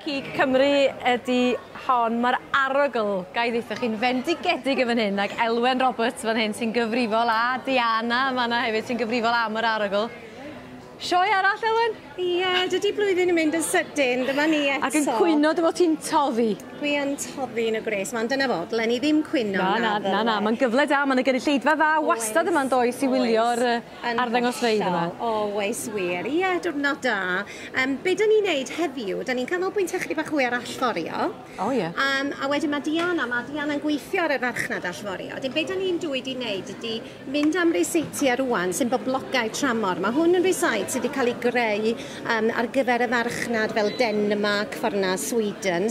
Cig Cymru ydy hon, mae'r arogl, gai ddeitha chi'n fendigedig yn fan hyn, ac Elwen Roberts fan hyn sy'n gyfrifol a Diana, mae yna hefyd sy'n gyfrifol am yr arogl. Sioe arall, Elwen? Ie, dydy blwyddyn yn mynd yn sydyn, dyma ni eto. Ac yn cwyno dy fod ti'n toddi. Dwi yn toddi yn y gres, mae'n dyna fod, len i ddim cwyno. Na, mae'n gyfle da, mae'n gynulleidfa dda, wastad yma'n does i wylio'r arddangosfeydd yma. Always wir, ie, diwrnod da. Be da ni'n neud heddiw, da ni'n canolbwyntio chydig bach fwy ar allforio. O, ie. A wedyn mae Diana'n gweithio ar y farchnad allforio. Be da ni'n dweud i wneud ydy mynd am reseiti ar rwan sy'n boblogau tramor. Mae hwn yn reseit sydd wedi cael ei greu ar gyfer y farchnad fel Denmark, fforna Sweden.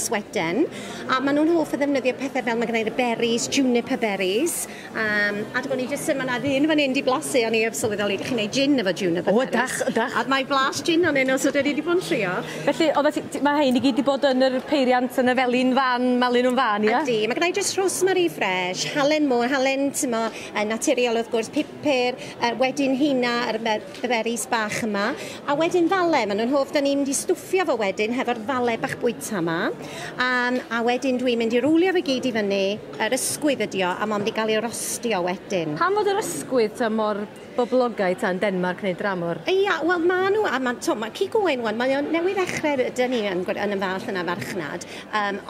A maen nhw'n hoff o ddefnyddio pethau fel mae gen i'r berries, juniper berries. A dwi'n jyst yn yna ddyn fan hyn di blasu, o'n i ef sylweddoli, ydych chi'n gwneud gin efo juniper berries. O, dach. A mae blas gin o'n un os ydych chi wedi bod yn trio. Felly, mae hein i gyd wedi bod yn yr peiriant yn y felin fan, malin o'n fan, ia? Ydy, mae gen i jyst rosemary fresh, halen naturiol wrth gwrs, pupur, wedyn hynna, y berries bach yma. A wedyn fale, maen nhw'n hoff, da ni'n mynd i stwffio fo wedyn hefo'r fale bach bwyta yma. A wedyn dwi'n mynd i rwlio fe gyd i fyny, yr ysgwydd ydi o, a mae'n mynd i gael ei rostio wedyn. Pam fod yr ysgwydd ta mor boblogau tan Denmark neu dramor? Ia, wel ma nhw, a mae Cig Owen wan, mae o'n newydd ddechrau dyn ni yn y fath yna farchnad,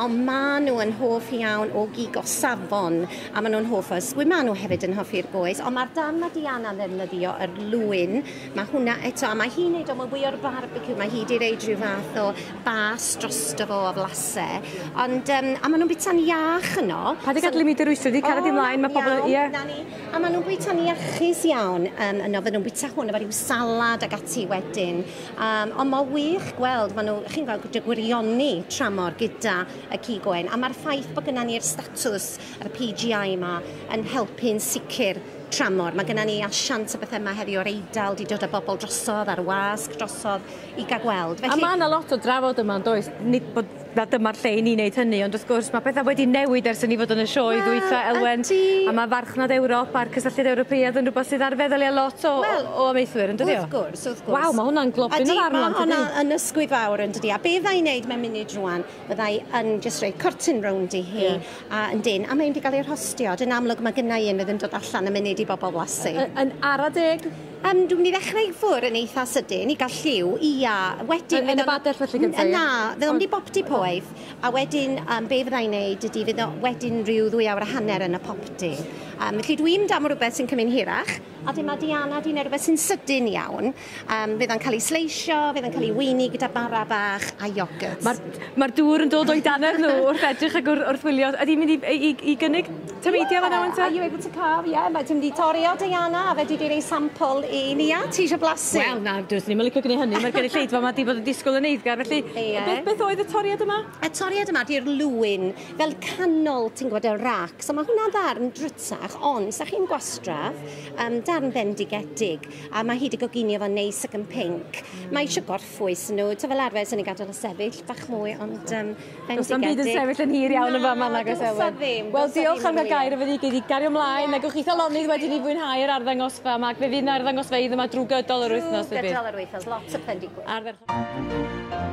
ond ma nhw yn hoff iawn o gig o safon, a ma nhw'n hoff o ysgwydd, ma nhw hefyd yn hoffi'r goes, ond mae'r dan mae Diana ddefnyddio yr lwyn, mae hwnna eto, a mae hi'n neud o, mae wy o'r barbecue, mae hi wedi reid rhyw fath o bas drosto fo o flasau, ond, a ma nhw'n bita'n iach yno. Pa di gadlu mi dy rwystro, di carad ymlaen, mae pobl, ie. A ma nhw'n bita'n iachus iawn, yno fydden nhw'n bita hwn efo rhyw salad ag ati wedyn. Ond mae wych gweld, chi'n gweld gwirioni tramor gyda y Cig Owen, a mae'r ffaith bod gyda ni'r statws ar y PGI yma yn helpu'n sicr tramor. Mae gennym ni asiant o bethau yma heddiw o'r Eidal, di dod â bobl drosodd ar wasg drosodd i gael gweld. A mae yna lot o drafod yma, does? Nid bod dyma'r lle i ni wneud hynny, ond wrth gwrs mae pethau wedi newid ers i ni fod yn y sioe ddwytha, Elwen. A mae farchnad Ewrop a'r cysylltiad Ewropeaidd yn rhywbeth sydd ar feddwl i lot o amaethwyr, yn dydi o? Wrth gwrs. Waw, mae hwnna'n globyn o farn lan, dydi? Mae hwnna yn ysgwydd fawr, yn dydi? A be fydda i wneud mewn munud rwan, fydda i yn just rhoi curtain round i hi, a yn dyn, a mae'n wedi cael ei rhostio. Yn amlwg mae gynna i yn fydd yn dod allan y munud i bobl blasu. Yn ara deg? Dwi'n mynd i ddechrau i ffwr yn eitha sydyn i gael lliw, ia. Wedyn, yn y badell felly gyda? Na, fydd o'n di bopti poeth, a wedyn, be fydda i'n neud ydy, fydd wedyn rhyw 2 awr a hanner yn y popti. Felly dwi'n mynd am rhywbeth sy'n cymryd hirach, a dyma Diana di'n neud rhywbeth sy'n sydyn iawn. Fydd o'n cael ei sleisio, fydd o'n cael ei weini gyda bara bach a iogurt. Mae'r dŵr yn dod o'i daner nhw wrth edrych ac wrth wylio. Ydy'n mynd i gynnig tymeiddio fan awan ta? Are you able to carve? Ie, ti'n mynd i torio Diana, a fe di rei sampl i ni, a ti eisiau blasu? Wel, na, dwi'n ni'n licio gwneud hynny. Mae'r gynulleidfa yma di bod yn disgwyl yn eiddgar, felly beth oedd y toriad yma? Y toriad yma di'r lwyn, fel canol, ti'n gwybod, y rac. So mae hwnna ddarn drytach, ond, sa chi'n gwastraff, darn bendigedig, a mae hi wedi goginio fo'n neis ac yn pink. Mae eisiau gorffwys nhw, to fel arfer sy'n ei gadael y sefyll, bach mwy, ond bendigedig. Does na'm byd yn sefyll yn hir iawn yn fama nag oes Elwen. Wel, diolch am gael gair efo ni gyd i gario ymlaen, a gwch chi thalonydd wedyn i fwynhau yr arddangosfa yma, ac fe fydd yna arddangosfeidd yma drwy gydol yr wythnos. Gydol yr wythnos, lot o plendigwydd.